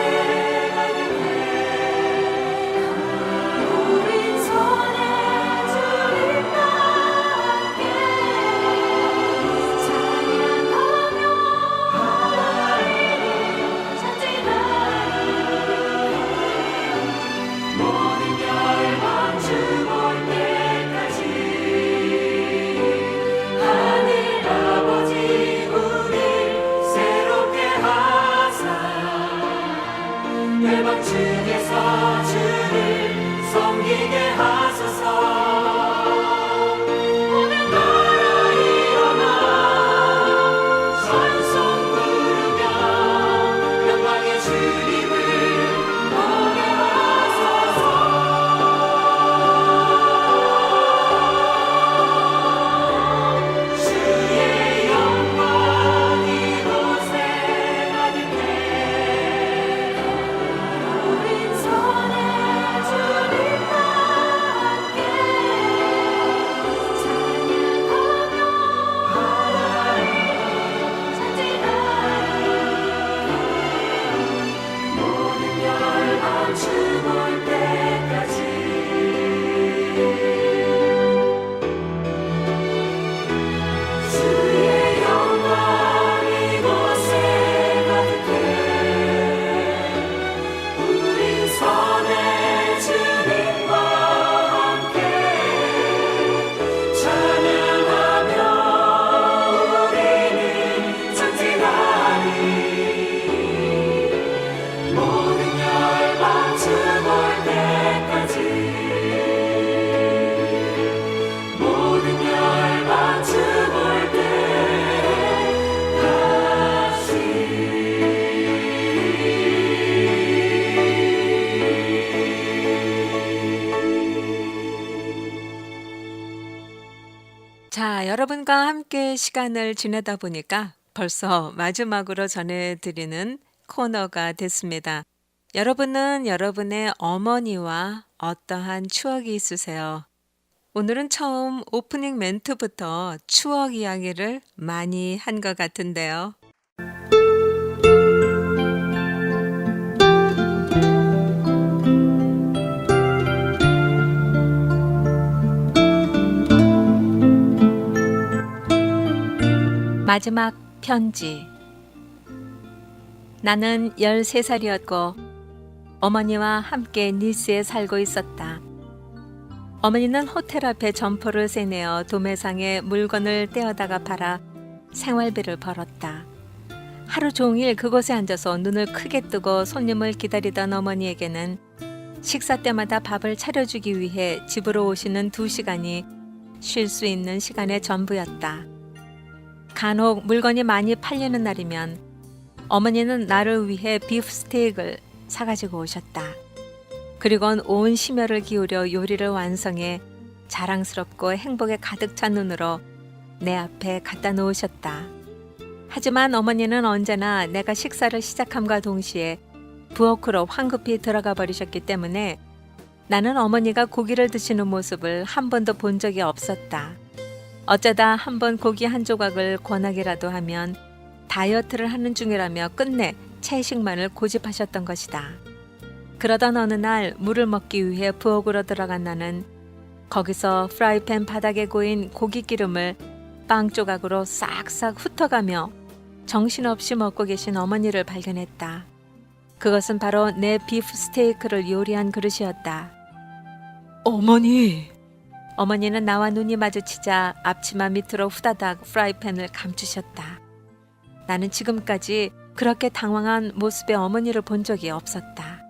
Speaker 5: 가득해
Speaker 4: 우린 선의 주님과 함께 찬양하며 전진하리 모든 열방 주 볼 때까지 하늘 아버지 우리 새롭게 하사 열방 중에서 주를 섬기게 하소서 오늘 나라 일어나 찬송 부르며 영광의 주님을 보게 하소서 주의 영광 이곳에 가득해 우린 선의
Speaker 1: 자, 여러분과 함께 시간을 지내다 보니까 벌써 마지막으로 전해드리는 코너가 됐습니다. 여러분은 여러분의 어머니와 어떠한 추억이 있으세요? 오늘은 처음 오프닝 멘트부터 추억 이야기를 많이 한 것 같은데요. 마지막 편지. 나는 13살이었고 어머니와 함께 니스에 살고 있었다. 어머니는 호텔 앞에 점포를 세내어 도매상에 물건을 떼어다가 팔아 생활비를 벌었다. 하루 종일 그곳에 앉아서 눈을 크게 뜨고 손님을 기다리던 어머니에게는 식사 때마다 밥을 차려주기 위해 집으로 오시는 2시간이 쉴 수 있는 시간의 전부였다. 간혹 물건이 많이 팔리는 날이면 어머니는 나를 위해 비프 스테이크를 사가지고 오셨다. 그리곤 온 심혈을 기울여 요리를 완성해 자랑스럽고 행복에 가득 찬 눈으로 내 앞에 갖다 놓으셨다. 하지만 어머니는 언제나 내가 식사를 시작함과 동시에 부엌으로 황급히 들어가 버리셨기 때문에 나는 어머니가 고기를 드시는 모습을 한 번도 본 적이 없었다. 어쩌다 한 번 고기 한 조각을 권하기라도 하면 다이어트를 하는 중이라며 끝내 채식만을 고집하셨던 것이다. 그러던 어느 날 물을 먹기 위해 부엌으로 들어간 나는 거기서 프라이팬 바닥에 고인 고기 기름을 빵 조각으로 싹싹 훑어가며 정신없이 먹고 계신 어머니를 발견했다. 그것은 바로 내 비프 스테이크를 요리한 그릇이었다. 어머니! 어머니는 나와 눈이 마주치자 앞치마 밑으로 후다닥 프라이팬을 감추셨다. 나는 지금까지 그렇게 당황한 모습의 어머니를 본 적이 없었다.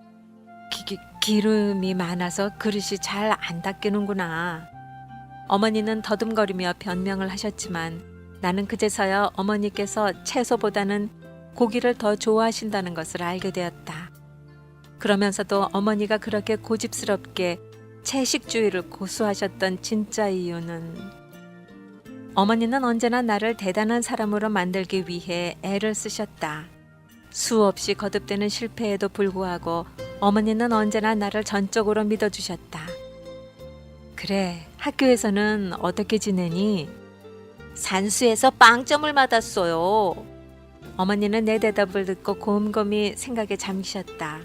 Speaker 1: 기름이 많아서 그릇이 잘 안 닦이는구나. 어머니는 더듬거리며 변명을 하셨지만 나는 그제서야 어머니께서 채소보다는 고기를 더 좋아하신다는 것을 알게 되었다. 그러면서도 어머니가 그렇게 고집스럽게 채식주의를 고수하셨던 진짜 이유는 어머니는 언제나 나를 대단한 사람으로 만들기 위해 애를 쓰셨다. 수없이 거듭되는 실패에도 불구하고 어머니는 언제나 나를 전적으로 믿어주셨다. 그래, 학교에서는 어떻게 지내니? 산수에서 빵점을 받았어요. 어머니는 내 대답을 듣고 곰곰이 생각에 잠기셨다.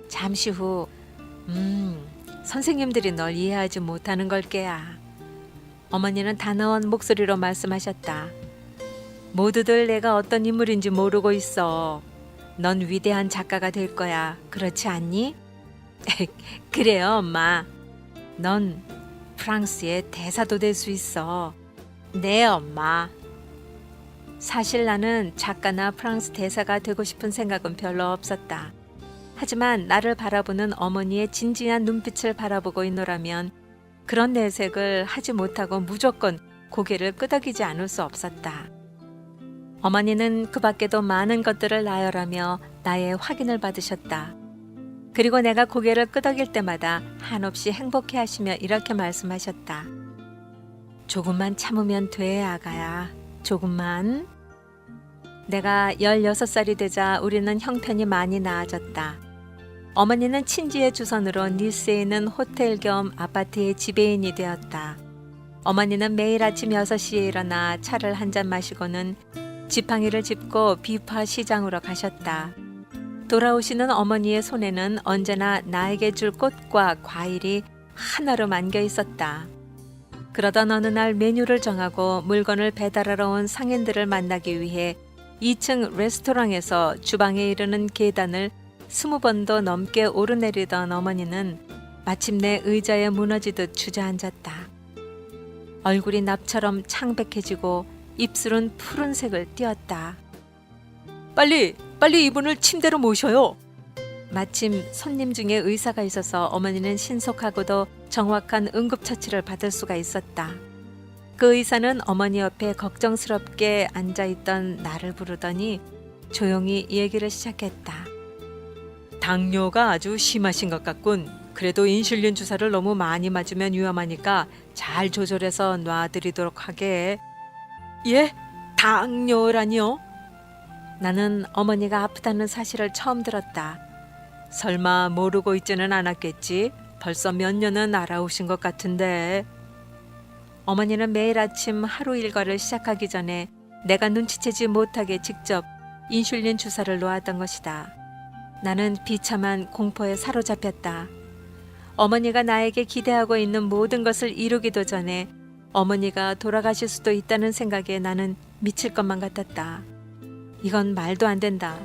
Speaker 1: 잠시 후, 선생님들이 널 이해하지 못하는 걸 게야. 어머니는 단어원 목소리로 말씀하셨다. 모두들 내가 어떤 인물인지 모르고 있어. 넌 위대한 작가가 될 거야. 그렇지 않니? 그래요, 엄마. 넌 프랑스의 대사도 될 수 있어. 네, 엄마. 사실 나는 작가나 프랑스 대사가 되고 싶은 생각은 별로 없었다. 하지만 나를 바라보는 어머니의 진지한 눈빛을 바라보고 있노라면 그런 내색을 하지 못하고 무조건 고개를 끄덕이지 않을 수 없었다. 어머니는 그 밖에도 많은 것들을 나열하며 나의 확인을 받으셨다. 그리고 내가 고개를 끄덕일 때마다 한없이 행복해 하시며 이렇게 말씀하셨다. 조금만 참으면 돼, 아가야. 조금만. 내가 16살이 되자 우리는 형편이 많이 나아졌다. 어머니는 친지의 주선으로 니스에 있는 호텔 겸 아파트의 지배인이 되었다. 어머니는 매일 아침 6시에 일어나 차를 한 잔 마시고는 지팡이를 짚고 비파 시장으로 가셨다. 돌아오시는 어머니의 손에는 언제나 나에게 줄 꽃과 과일이 하나로 만겨 있었다. 그러던 어느 날 메뉴를 정하고 물건을 배달하러 온 상인들을 만나기 위해 2층 레스토랑에서 주방에 이르는 계단을 20번도 넘게 오르내리던 어머니는 마침내 의자에 무너지듯 주저앉았다. 얼굴이 납처럼 창백해지고 입술은 푸른색을 띠었다. 빨리 이분을 침대로 모셔요. 마침 손님 중에 의사가 있어서 어머니는 신속하고도 정확한 응급처치를 받을 수가 있었다. 그 의사는 어머니 옆에 걱정스럽게 앉아있던 나를 부르더니 조용히 얘기를 시작했다. 당뇨가 아주 심하신 것 같군. 그래도 인슐린 주사를 너무 많이 맞으면 위험하니까 잘 조절해서 놔드리도록 하게. 예? 당뇨라니요? 나는 어머니가 아프다는 사실을 처음 들었다. 설마 모르고 있지는 않았겠지? 벌써 몇 년은 알아오신 것 같은데. 어머니는 매일 아침 하루 일과를 시작하기 전에 내가 눈치채지 못하게 직접 인슐린 주사를 놓았던 것이다. 나는 비참한 공포에 사로잡혔다. 어머니가 나에게 기대하고 있는 모든 것을 이루기도 전에 어머니가 돌아가실 수도 있다는 생각에 나는 미칠 것만 같았다. 이건 말도 안 된다.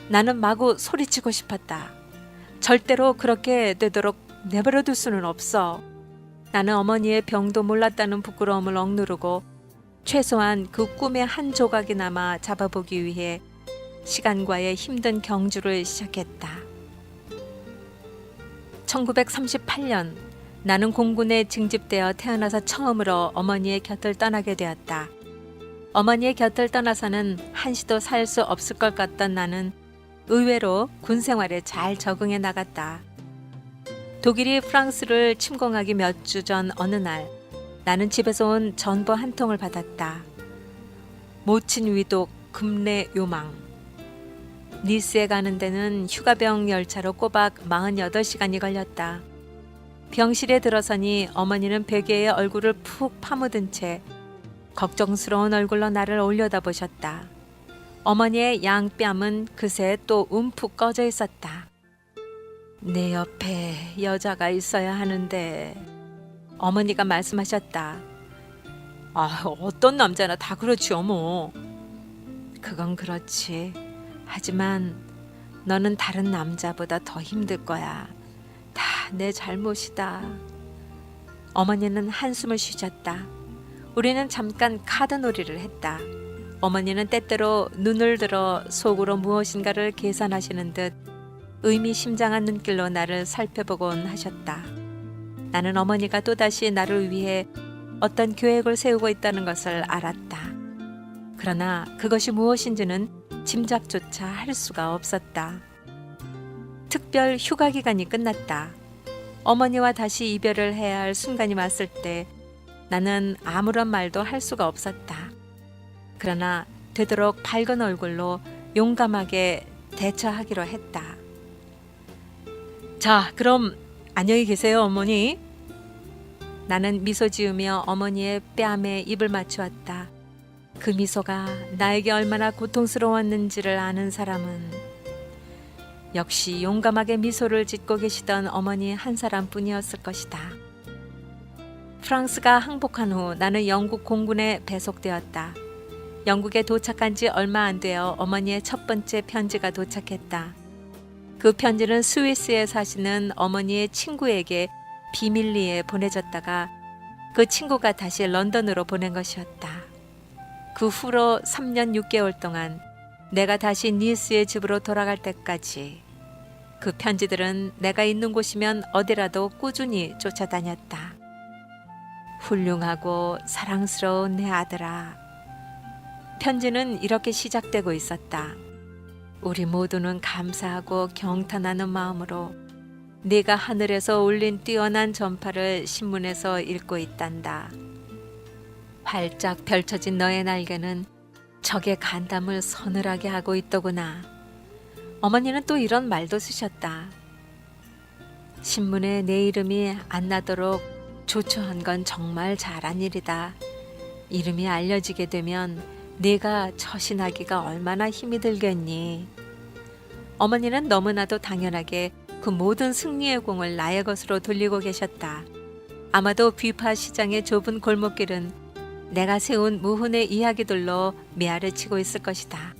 Speaker 1: 나는 마구 소리치고 싶었다. 절대로 그렇게 되도록 내버려둘 수는 없어. 나는 어머니의 병도 몰랐다는 부끄러움을 억누르고 최소한 그 꿈의 한 조각이나마 잡아보기 위해 시간과의 힘든 경주를 시작했다. 1938년 나는 공군에 징집되어 태어나서 처음으로 어머니의 곁을 떠나게 되었다. 어머니의 곁을 떠나서는 한시도 살 수 없을 것 같던 나는 의외로 군 생활에 잘 적응해 나갔다. 독일이 프랑스를 침공하기 몇 주 전 어느 날 나는 집에서 온 전보 한 통을 받았다. 모친 위독 급내 요망. 니스에 가는 데는 휴가병 열차로 꼬박 48시간이 걸렸다. 병실에 들어서니 어머니는 베개에 얼굴을 푹 파묻은 채 걱정스러운 얼굴로 나를 올려다보셨다. 어머니의 양뺨은 그새 또 움푹 꺼져 있었다. 내 옆에 여자가 있어야 하는데. 어머니가 말씀하셨다. 아, 어떤 남자나 다 그렇지 어머. 그건 그렇지. 하지만 너는 다른 남자보다 더 힘들 거야. 다 내 잘못이다. 어머니는 한숨을 쉬셨다. 우리는 잠깐 카드놀이를 했다. 어머니는 때때로 눈을 들어 속으로 무엇인가를 계산하시는 듯 의미심장한 눈길로 나를 살펴보곤 하셨다. 나는 어머니가 또다시 나를 위해 어떤 계획을 세우고 있다는 것을 알았다. 그러나 그것이 무엇인지는 짐작조차 할 수가 없었다. 특별 휴가 기간이 끝났다. 어머니와 다시 이별을 해야 할 순간이 왔을 때 나는 아무런 말도 할 수가 없었다. 그러나 되도록 밝은 얼굴로 용감하게 대처하기로 했다. 자, 그럼 안녕히 계세요, 어머니. 나는 미소 지으며 어머니의 뺨에 입을 맞추었다. 그 미소가 나에게 얼마나 고통스러웠는지를 아는 사람은 역시 용감하게 미소를 짓고 계시던 어머니 한 사람뿐이었을 것이다. 프랑스가 항복한 후 나는 영국 공군에 배속되었다. 영국에 도착한 지 얼마 안 되어 어머니의 첫 번째 편지가 도착했다. 그 편지는 스위스에 사시는 어머니의 친구에게 비밀리에 보내졌다가 그 친구가 다시 런던으로 보낸 것이었다. 그 후로 3년 6개월 동안 내가 다시 니스의 집으로 돌아갈 때까지 그 편지들은 내가 있는 곳이면 어디라도 꾸준히 쫓아다녔다. 훌륭하고 사랑스러운 내 아들아. 편지는 이렇게 시작되고 있었다. 우리 모두는 감사하고 경탄하는 마음으로 네가 하늘에서 올린 뛰어난 전파를 신문에서 읽고 있단다. 활짝 펼쳐진 너의 날개는 적의 간담을 서늘하게 하고 있더구나. 어머니는 또 이런 말도 쓰셨다. 신문에 내 이름이 안 나도록 조처한 건 정말 잘한 일이다. 이름이 알려지게 되면 네가 처신하기가 얼마나 힘이 들겠니. 어머니는 너무나도 당연하게 그 모든 승리의 공을 나의 것으로 돌리고 계셨다. 아마도 뷔파 시장의 좁은 골목길은 내가 세운 무훈의 이야기들로 메아를 치고 있을 것이다.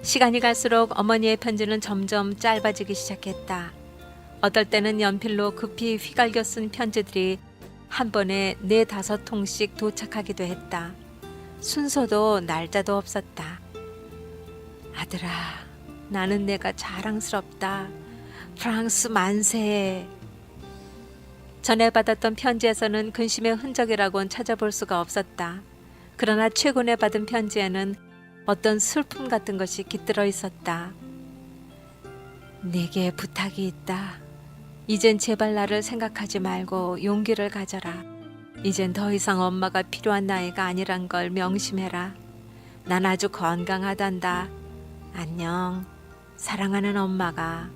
Speaker 1: 시간이 갈수록 어머니의 편지는 점점 짧아지기 시작했다. 어떨 때는 연필로 급히 휘갈겨 쓴 편지들이 한 번에 4-5통씩 도착하기도 했다. 순서도 날짜도 없었다. 아들아, 나는 내가 자랑스럽다. 프랑스 만세. 전에 받았던 편지에서는 근심의 흔적이라고는 찾아볼 수가 없었다. 그러나 최근에 받은 편지에는 어떤 슬픔 같은 것이 깃들어 있었다. 네게 부탁이 있다. 이젠 제발 나를 생각하지 말고 용기를 가져라. 이젠 더 이상 엄마가 필요한 나이가 아니란 걸 명심해라. 난 아주 건강하단다. 안녕. 사랑하는 엄마가.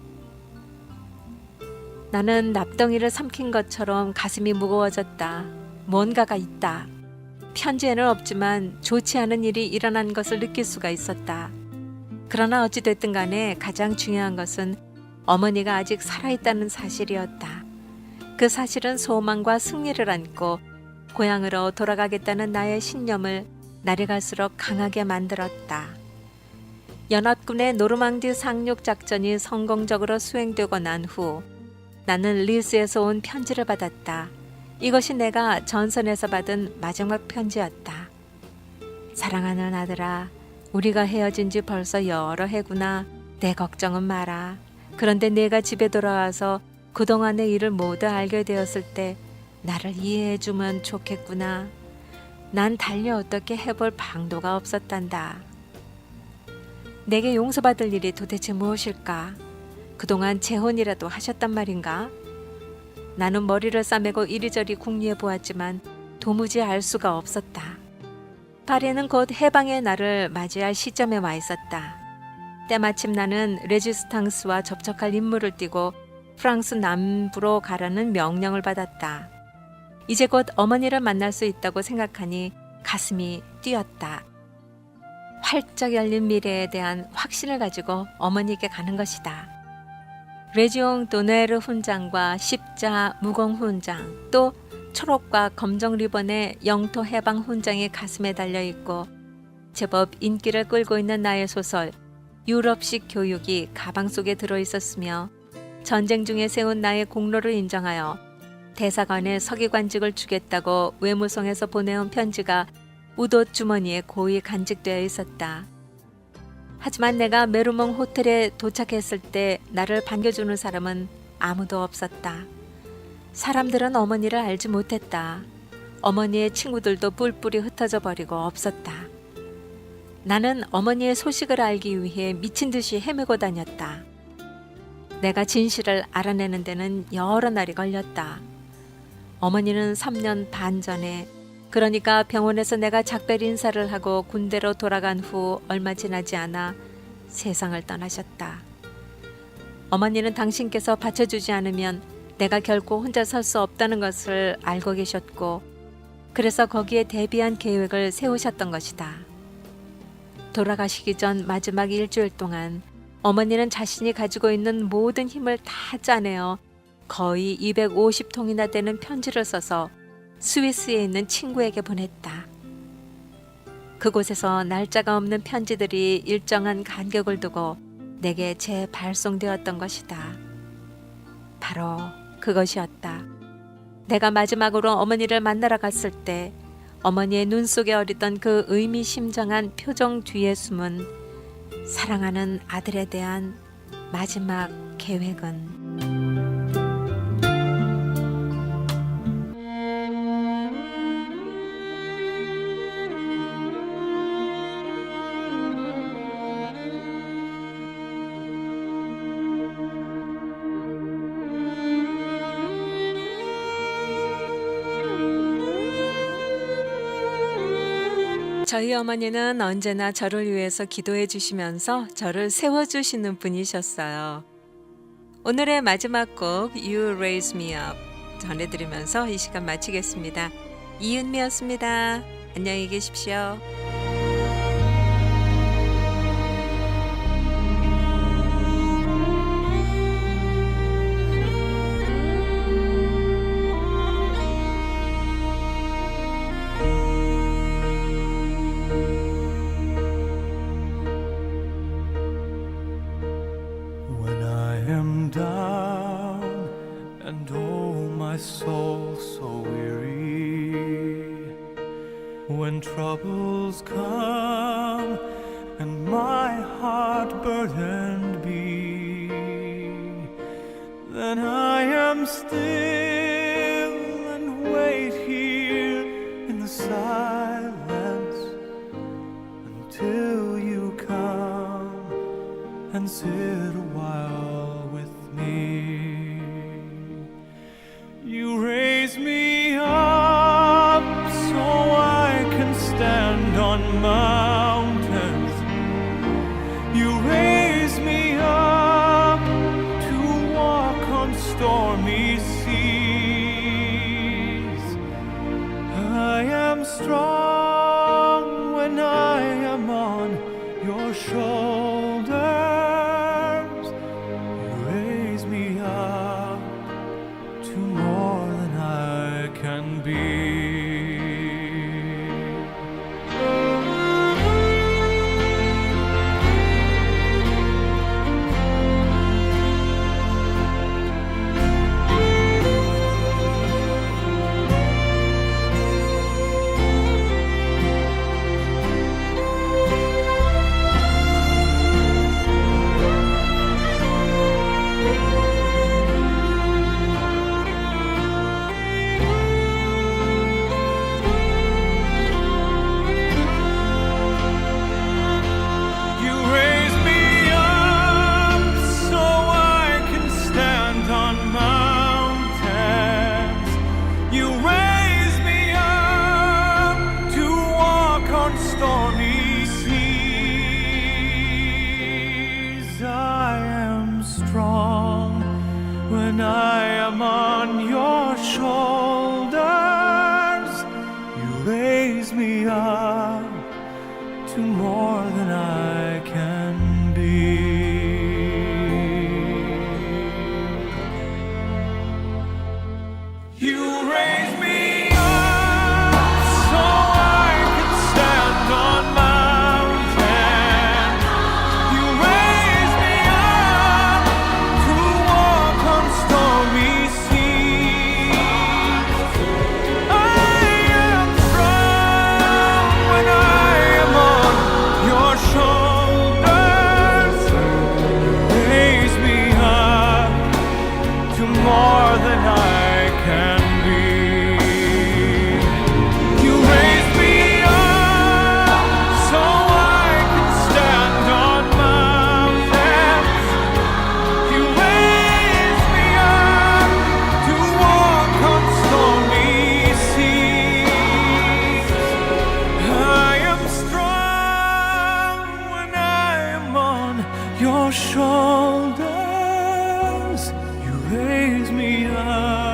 Speaker 1: 나는 납덩이를 삼킨 것처럼 가슴이 무거워졌다. 뭔가가 있다. 편지에는 없지만 좋지 않은 일이 일어난 것을 느낄 수가 있었다. 그러나 어찌됐든 간에 가장 중요한 것은 어머니가 아직 살아있다는 사실이었다. 그 사실은 소망과 승리를 안고 고향으로 돌아가겠다는 나의 신념을 날이 갈수록 강하게 만들었다. 연합군의 노르망디 상륙 작전이 성공적으로 수행되고 난 후 나는 리스에서 온 편지를 받았다. 이것이 내가 전선에서 받은 마지막 편지였다. 사랑하는 아들아, 우리가 헤어진 지 벌써 여러 해구나. 내 걱정은 마라. 그런데 내가 집에 돌아와서 그동안의 일을 모두 알게 되었을 때 나를 이해해 주면 좋겠구나. 난 달리 어떻게 해볼 방도가 없었단다. 내게 용서받을 일이 도대체 무엇일까? 그동안 재혼이라도 하셨단 말인가? 나는 머리를 싸매고 이리저리 궁리해 보았지만 도무지 알 수가 없었다. 파리는 곧 해방의 날을 맞이할 시점에 와 있었다. 때마침 나는 레지스탕스와 접촉할 임무를 띠고 프랑스 남부로 가라는 명령을 받았다. 이제 곧 어머니를 만날 수 있다고 생각하니 가슴이 뛰었다. 활짝 열린 미래에 대한 확신을 가지고 어머니에게 가는 것이다. 레지옹 도네르 훈장과 십자 무공 훈장, 또 초록과 검정 리본의 영토 해방 훈장이 가슴에 달려 있고 제법 인기를 끌고 있는 나의 소설 유럽식 교육이 가방 속에 들어 있었으며 전쟁 중에 세운 나의 공로를 인정하여 대사관에 서기관직을 주겠다고 외무성에서 보내온 편지가 우옷 주머니에 고이 간직되어 있었다. 하지만 내가 메르몽 호텔에 도착했을 때 나를 반겨주는 사람은 아무도 없었다. 사람들은 어머니를 알지 못했다. 어머니의 친구들도 뿔뿔이 흩어져 버리고 없었다. 나는 어머니의 소식을 알기 위해 미친 듯이 헤매고 다녔다. 내가 진실을 알아내는 데는 여러 날이 걸렸다. 어머니는 3년 반 전에, 그러니까 병원에서 내가 작별 인사를 하고 군대로 돌아간 후 얼마 지나지 않아 세상을 떠나셨다. 어머니는 당신께서 받쳐주지 않으면 내가 결코 혼자 설 수 없다는 것을 알고 계셨고, 그래서 거기에 대비한 계획을 세우셨던 것이다. 돌아가시기 전 마지막 일주일 동안 어머니는 자신이 가지고 있는 모든 힘을 다 짜내어 거의 250통이나 되는 편지를 써서 스위스에 있는 친구에게 보냈다. 그곳에서 날짜가 없는 편지들이 일정한 간격을 두고 내게 재발송되었던 것이다. 바로 그것이었다. 내가 마지막으로 어머니를 만나러 갔을 때 어머니의 눈 속에 어리던 그 의미심장한 표정 뒤에 숨은 사랑하는 아들에 대한 마지막 계획은 저희 어머니는 언제나 저를 위해서 기도해 주시면서 저를 세워주시는 분이셨어요. 오늘의 마지막 곡 You Raise Me Up 전해드리면서 이 시간 마치겠습니다. 이은미였습니다. 안녕히 계십시오.
Speaker 5: When I am down and oh my soul so weary, when troubles come and my heart burdened be, then I am still and wait here in the silence until you come and sit a while with me. stormy seas. I am strong when I am on your shoulders. You raise me up to more than I can be. You raise me up so I can stand on mountains. You raise me up to walk on stormy seas. I am strong when I am on your shoulders. You raise me up to more than I can be. You raise me up so I can stand on mountains. You raise me up to walk on stormy seas. I am strong when I am on your shoulders. Raise me up to more than I can be. You raise me up so I can stand on mountains. You raise me up to walk on stormy seas. I am strong when I am on your shoulders. You raise me up